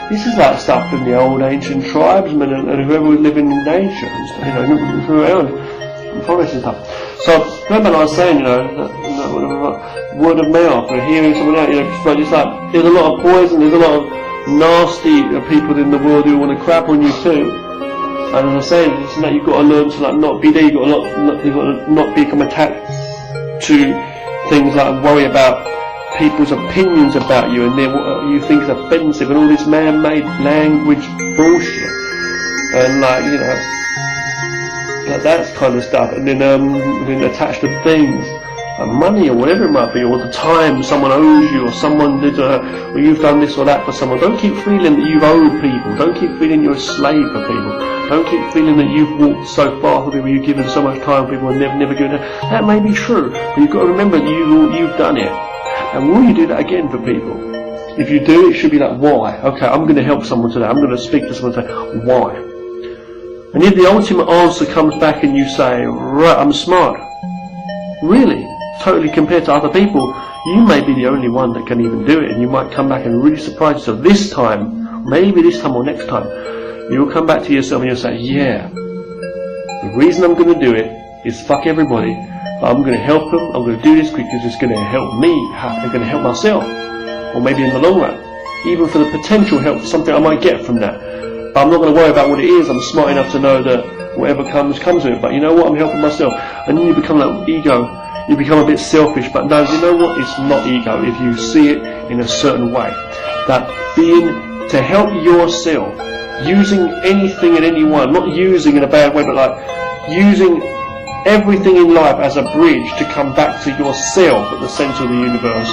This is like stuff from the old ancient tribesmen and whoever was living in nature and stuff, you know, around the forest and stuff. So, remember I was saying, word of mouth, or hearing someone out, just like, there's a lot of poison, there's a lot of nasty people in the world who want to crap on you too. And as I was saying, it's like you've got to learn to not be there, you've got to not become attached to things like worry about people's opinions about you and what you think is offensive and all this man-made language bullshit. And that kind of stuff, and then attached to things, like money or whatever it might be, or the time someone owes you, or someone did, or you've done this or that for someone. Don't keep feeling that you've owed people. Don't keep feeling you're a slave for people. Don't keep feeling that you've walked so far for people, you've given so much time for people and never given it. That may be true, but you've got to remember that you've done it. And will you do that again for people? If you do, it should be like, why? Okay, I'm going to help someone today. I'm going to speak to someone and say, why? And if the ultimate answer comes back and you say, right, I'm smart, really, totally compared to other people, you may be the only one that can even do it, and you might come back and really surprise yourself. This time, maybe this time or next time, you'll come back to yourself and you'll say, yeah, the reason I'm going to do it is fuck everybody, but I'm going to help them, I'm going to do this because it's going to help me, I'm going to help myself, or maybe in the long run, even for the potential help, something I might get from that. But I'm not going to worry about what it is. I'm smart enough to know that whatever comes with it. But you know what? I'm helping myself. And then you become like ego. You become a bit selfish. But no, you know what? It's not ego if you see it in a certain way. That being to help yourself, using anything and anyone, not using in a bad way, but like using everything in life as a bridge to come back to yourself at the center of the universe,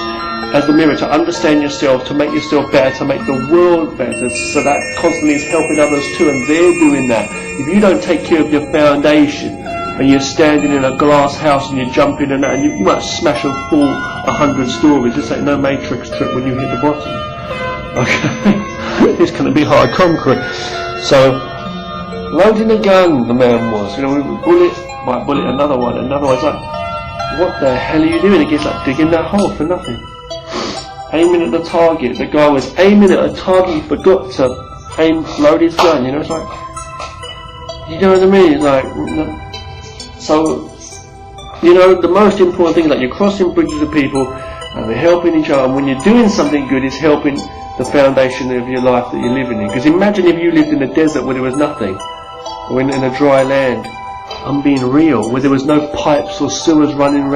as the mirror, to understand yourself, to make yourself better, to make the world better, so that constantly is helping others too, and they're doing that. If you don't take care of your foundation, and you're standing in a glass house and you jump in and out, and you might smash and fall 100 stories, this ain't no Matrix trick when you hit the bottom. Okay? It's going to be hard concrete. So, loading a gun, the man was, bullet, another one, it's like, what the hell are you doing? It gets like digging that hole for nothing. Aiming at the target. The guy was aiming at a target, he forgot to load his gun, it's like, you know what I mean? It's like, so, the most important thing is that you're crossing bridges with people, and they're helping each other, and when you're doing something good, it's helping the foundation of your life that you're living in. Because imagine if you lived in a desert where there was nothing, or in a dry land. I'm being real, where there was no pipes or sewers running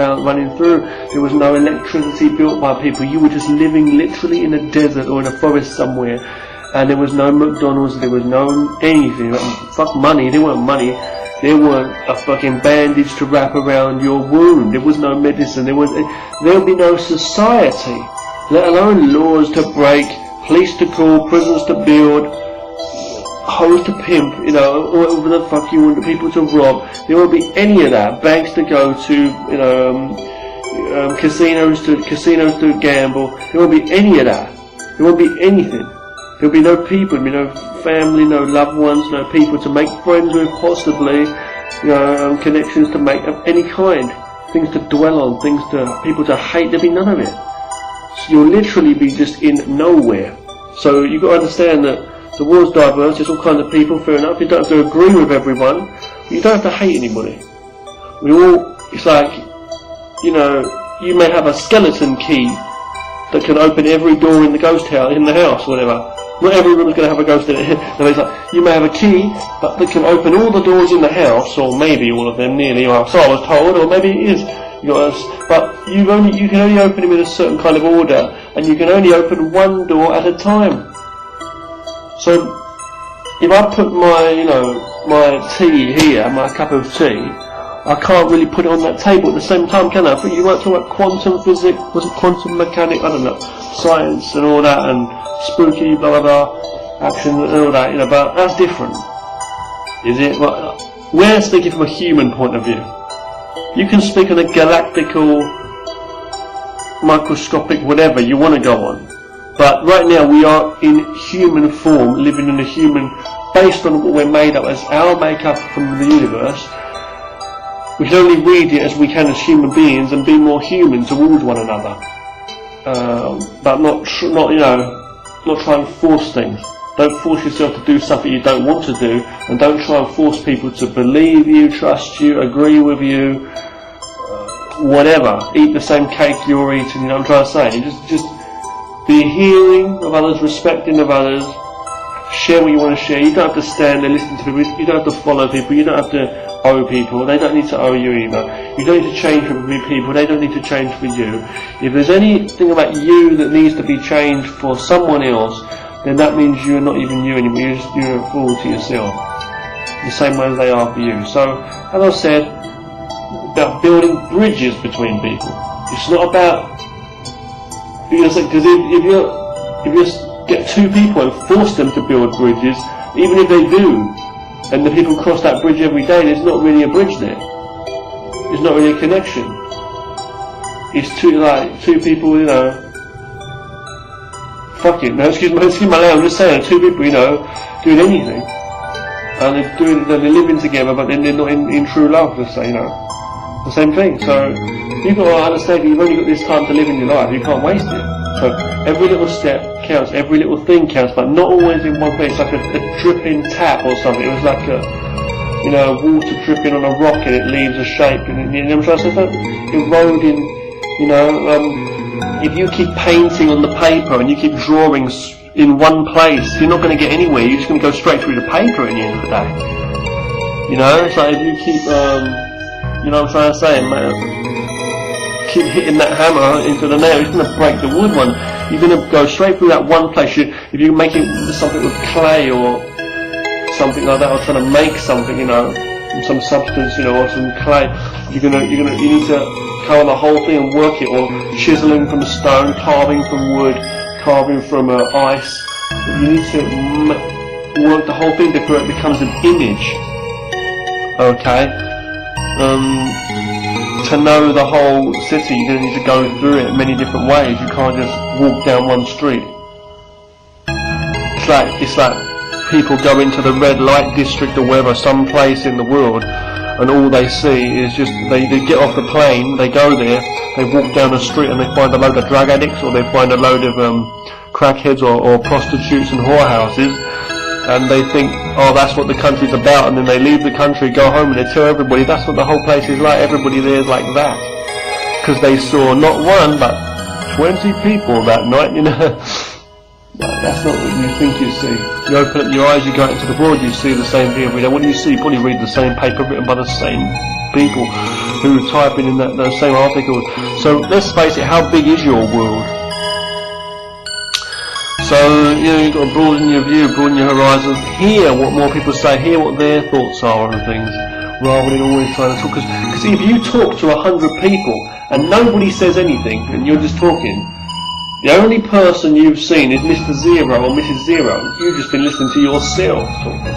through, there was no electricity built by people, you were just living literally in a desert or in a forest somewhere, and there was no McDonald's, there was no anything, fuck money, there weren't money, there weren't a fucking bandage to wrap around your wound, there was no medicine, there would be no society, let alone laws to break, police to call, prisons to build, hoes to pimp, whatever the fuck you want people to rob. There won't be any of that. Banks to go to, casinos to gamble. There won't be any of that. There won't be anything. There'll be no people, there'll be no family, no loved ones, no people to make friends with, possibly, connections to make of any kind. Things to dwell on, people to hate. There'll be none of it. So you'll literally be just in nowhere. So you've got to understand that the world's diverse, there's all kinds of people, fair enough. You don't have to agree with everyone, but you don't have to hate anybody. It's like, you may have a skeleton key that can open every door in the ghost house, in the house, whatever. Not every room is going to have a ghost in it. It's like, you may have a key that can open all the doors in the house, or maybe all of them nearly, or so I was told, or maybe it is. But you can only open them in a certain kind of order, and you can only open one door at a time. So, if I put my tea here, my cup of tea, I can't really put it on that table at the same time, can I? But you might talk about quantum physics, quantum mechanics, I don't know, science and all that, and spooky, blah blah blah, action and all that, but that's different. Is it? Well, we're speaking from a human point of view. You can speak on a galactical microscopic whatever you want to go on. But right now we are in human form, living in a human, based on what we're made up as, our makeup from the universe. We can only read it as we can as human beings and be more human towards one another. But not try and force things. Don't force yourself to do something you don't want to do, and don't try and force people to believe you, trust you, agree with you, whatever. Eat the same cake you're eating, you know what I'm trying to say? Just be hearing of others, respecting of others, share what you want to share. You don't have to stand there listening to people, you don't have to follow people, you don't have to owe people, they don't need to owe you either. You don't need to change for people, they don't need to change for you. If there's anything about you that needs to be changed for someone else, then that means you're not even you anymore, you're a fool to yourself. The same way as they are for you. So, as I said, about building bridges between people. It's not about, because if you get two people and force them to build bridges, even if they do, and the people cross that bridge every day, there's not really a bridge there. There's not really a connection. It's two people, you know, fuck it, no, excuse my language, I'm just saying, two people, you know, doing anything, and they're living together, but then they're not in true love, let's say, you know, the same thing. So, you've got to understand, you've only got this time to live in your life, you can't waste it. So, every little step counts, every little thing counts, but not always in one place. It's like a dripping tap or something. It was like water dripping on a rock and it leaves a shape, and you know what I'm trying to say? Eroding, you know, if you keep painting on the paper and you keep drawing in one place, you're not going to get anywhere. You're just going to go straight through the paper at the end of the day. You know, so if you keep, you know what I'm trying to say, man, keep hitting that hammer into the nail, it's going to break the wood one. You're going to go straight through that one place. If you're making something with clay or something like that, or trying to make something, you know, some substance, you know, or some clay, you need to cover the whole thing and work it, or chiseling from stone, carving from wood, carving from ice. You need to work the whole thing before it becomes an image. Okay? To know the whole city, you're going to need to go through it in many different ways. You can't just walk down one street. It's like people go into the red light district or wherever, some place in the world, and all they see is just, they get off the plane, they go there, they walk down the street and they find a load of drug addicts, or they find a load of crackheads or prostitutes and whorehouses, and they think, oh, that's what the country's about, and then they leave the country, go home, and they tell everybody that's what the whole place is like. Everybody there is like that, because they saw not one but 20 people that night, you know. That's not what you think you see. You open up your eyes, you go out into the world, you see the same thing every day. What do you see? You probably read the same paper written by the same people who are typing in those same articles. So let's face it, how big is your world? So, you know, you've got to broaden your view, broaden your horizons, hear what more people say, hear what their thoughts are on things, rather than always trying to talk. Because if you talk to 100 people and nobody says anything, and you're just talking, the only person you've seen is Mr. Zero or Mrs. Zero. You've just been listening to yourself talking.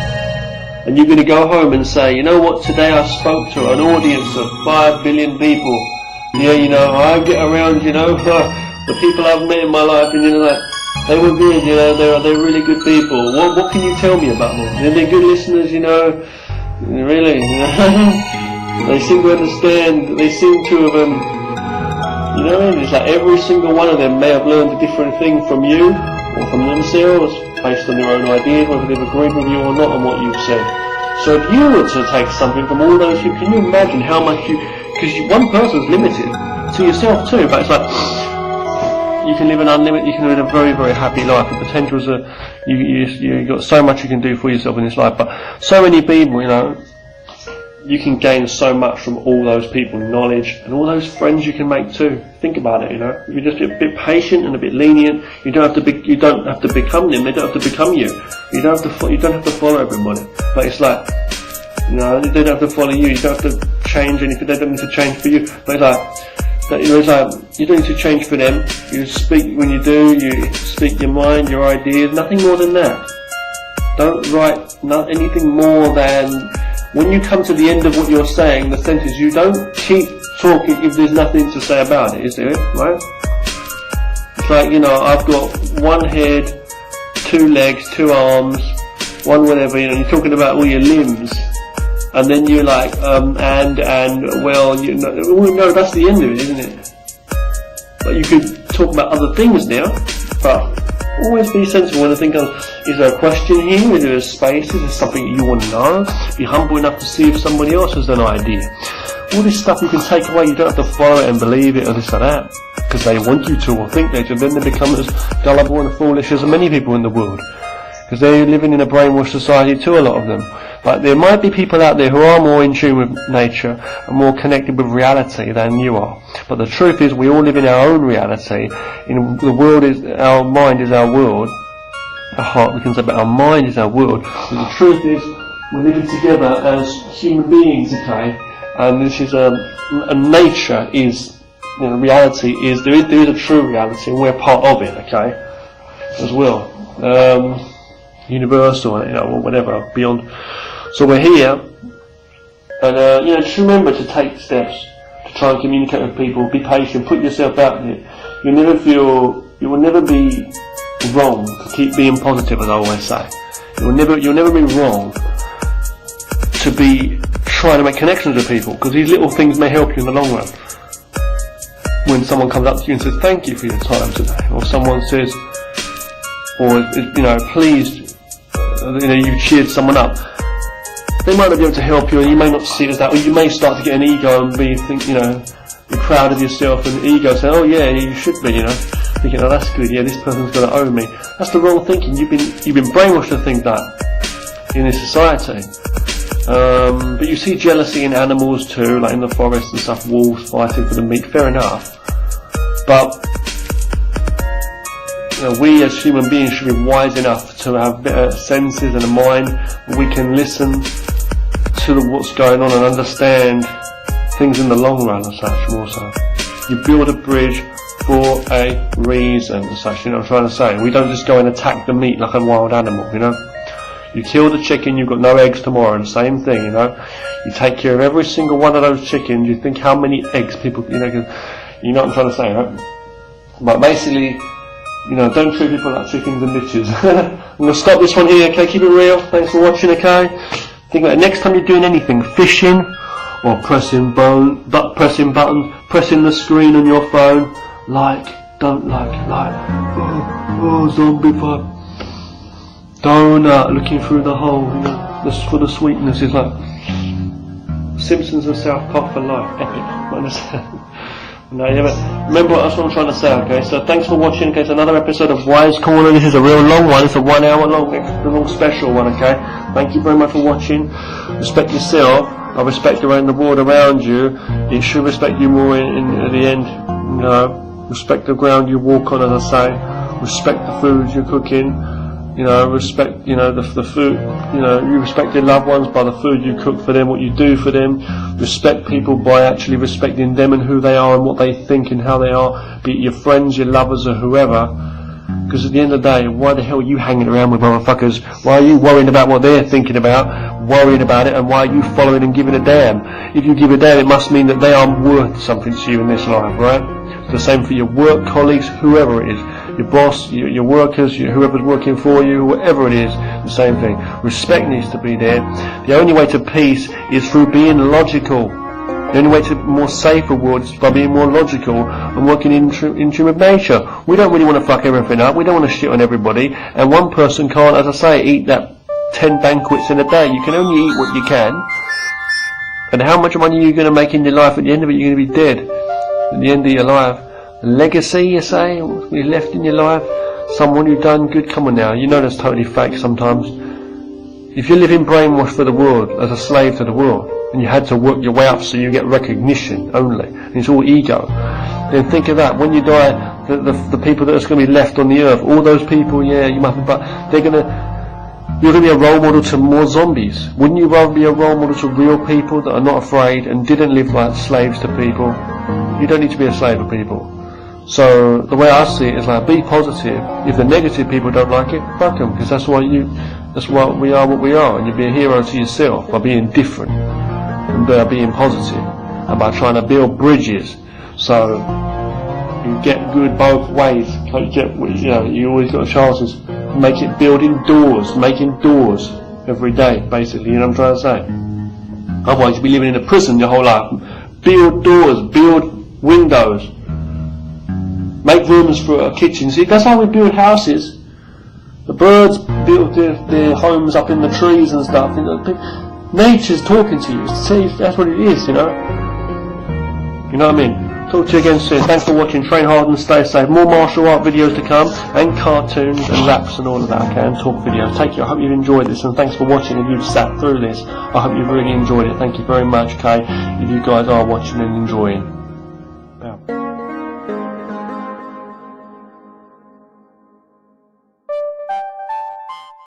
And you're going to go home and say, you know what, today I spoke to an audience of 5 billion people. Yeah, you know, I get around, you know, the people I've met in my life, and you know, that they were good, you know, they're really good people. What can you tell me about them? They're good listeners, you know, really, you know. They seem to understand, they seem to have, you know, it's like every single one of them may have learned a different thing from you or from themselves based on their own ideas, whether they've agreed with you or not on what you've said. So if you were to take something from all those people, can you imagine how much because one person's limited to yourself too, but it's like you can live an unlimited, you can live a very, very happy life. The potentials are, you've got so much you can do for yourself in this life, but so many people, you know, you can gain so much from all those people, knowledge, and all those friends you can make too. Think about it, you know. If you're just a bit patient and a bit lenient, you don't have to become them. They don't have to become you. You don't have to follow everybody. But it's like, you know, they don't have to follow you. You don't have to change anything. They don't need to change for you. But it's like you don't need to change for them. You speak when you do. You speak your mind, your ideas. Nothing more than that. Don't write anything more than. When you come to the end of what you're saying, the sentence, you don't keep talking if there's nothing to say about it, is there? Right? It's like, you know, I've got one head, 2 legs, 2 arms, one whatever, you know, you're talking about all your limbs. And then you're like, well, you know, no, that's the end of it, isn't it? But you could talk about other things now, but always be sensible and think of, is there a question here? Is there a space? Is there something you want to know? Be humble enough to see if somebody else has an idea. All this stuff you can take away, you don't have to follow it and believe it or this or that, because they want you to or think they do, then they become as gullible and foolish as many people in the world. Because they're living in a brainwashed society too, a lot of them. But there might be people out there who are more in tune with nature and more connected with reality than you are. But the truth is, we all live in our own reality. In the world is, our mind is our world. Our heart, we can say, but our mind is our world. But the truth is, we're living together as human beings, okay? And this is nature is, you know, reality is, there is a true reality, and we're part of it, okay? As well. Universal, you know, or whatever, beyond. So we're here, and you know, just remember to take steps to try and communicate with people. Be patient, put yourself out there. You will never be wrong to keep being positive, as I always say. You'll never be wrong to be trying to make connections with people, because these little things may help you in the long run. When someone comes up to you and says, "Thank you for your time today," or someone says, or you know, please. You know, you cheered someone up. They might not be able to help you, and you may not see it as that, or you may start to get an ego and be proud of yourself, and ego saying, "Oh yeah, you should be," you know, thinking, "Oh, that's good. Yeah, this person's going to owe me." That's the wrong thinking. You've been brainwashed to think that in this society. But you see jealousy in animals too, like in the forest and stuff, wolves fighting for the meat. Fair enough, but. You know, we as human beings should be wise enough to have better senses and a mind where we can listen to what's going on and understand things in the long run as such, more so. You build a bridge for a reason as such, you know what I'm trying to say. We don't just go and attack the meat like a wild animal, you know. You kill the chicken, you've got no eggs tomorrow, and same thing, you know. You take care of every single one of those chickens, you think how many eggs people, you know what I'm trying to say, right? But basically, you know, don't treat people like chickens and bitches. I'm going to stop this one here, okay? Keep it real. Thanks for watching, okay? Think about it. Next time you're doing anything, fishing, or pressing buttons, pressing the screen on your phone, don't like, zombie vibe. Donut, looking through the hole, you know, for the sweetness is like Simpsons and South Park for life. Epic. No, yeah, but remember, that's what I'm trying to say, okay? So thanks for watching, okay? It's another episode of Wise Corner. This is a real long one. It's a 1 hour long, extra long special one, okay? Thank you very much for watching. Respect yourself. I respect the world around you. It should respect you more at the end, you know. Respect the ground you walk on, as I say. Respect the food you're cooking. You know, respect, you know, the food, you know, you respect your loved ones by the food you cook for them, what you do for them. Respect people by actually respecting them and who they are and what they think and how they are, be it your friends, your lovers or whoever. Because at the end of the day, why the hell are you hanging around with motherfuckers? Why are you worrying about what they're thinking about, worrying about it, and why are you following and giving a damn? If you give a damn, it must mean that they are worth something to you in this life, right? It's the same for your work colleagues, whoever it is. Your boss, your workers, whoever's working for you, whatever it is, the same thing. Respect needs to be there. The only way to peace is through being logical. The only way to a more safer world is by being more logical and working in tune with nature. We don't really want to fuck everything up. We don't want to shit on everybody. And one person can't, as I say, eat that 10 banquets in a day. You can only eat what you can. And how much money are you going to make in your life? At the end of it, you're going to be dead. At the end of your life. Legacy, you say, we left in your life, someone who done good. Come on now, you know that's totally fake sometimes. If you're living brainwashed for the world, as a slave to the world, and you had to work your way up so you get recognition only, and it's all ego, then think of that. When you die, the people that are going to be left on the earth, all those people, yeah, you must, but you're going to be a role model to more zombies. Wouldn't you rather be a role model to real people that are not afraid and didn't live like slaves to people? You don't need to be a slave to people. So the way I see it is like, be positive. If the negative people don't like it, fuck them, because that's why we are what we are, and you be a hero to yourself by being different and by being positive and by trying to build bridges. So You get good both ways. So you always got chances. Make it build indoors, make indoors every day, basically, you know what I'm trying to say? Otherwise you'll be living in a prison your whole life. Build doors, build windows, make rooms for a kitchen. See, that's how we build houses. The birds build their homes up in the trees and stuff. You know, nature's talking to you. See, that's what it is, you know. You know what I mean? Talk to you again soon. Thanks for watching. Train hard and stay safe. More martial art videos to come, and cartoons and raps and all of that, okay, and talk videos. Take care. I hope you've enjoyed this, and thanks for watching. If you've sat through this, I hope you've really enjoyed it. Thank you very much, okay, if you guys are watching and enjoying. Bye.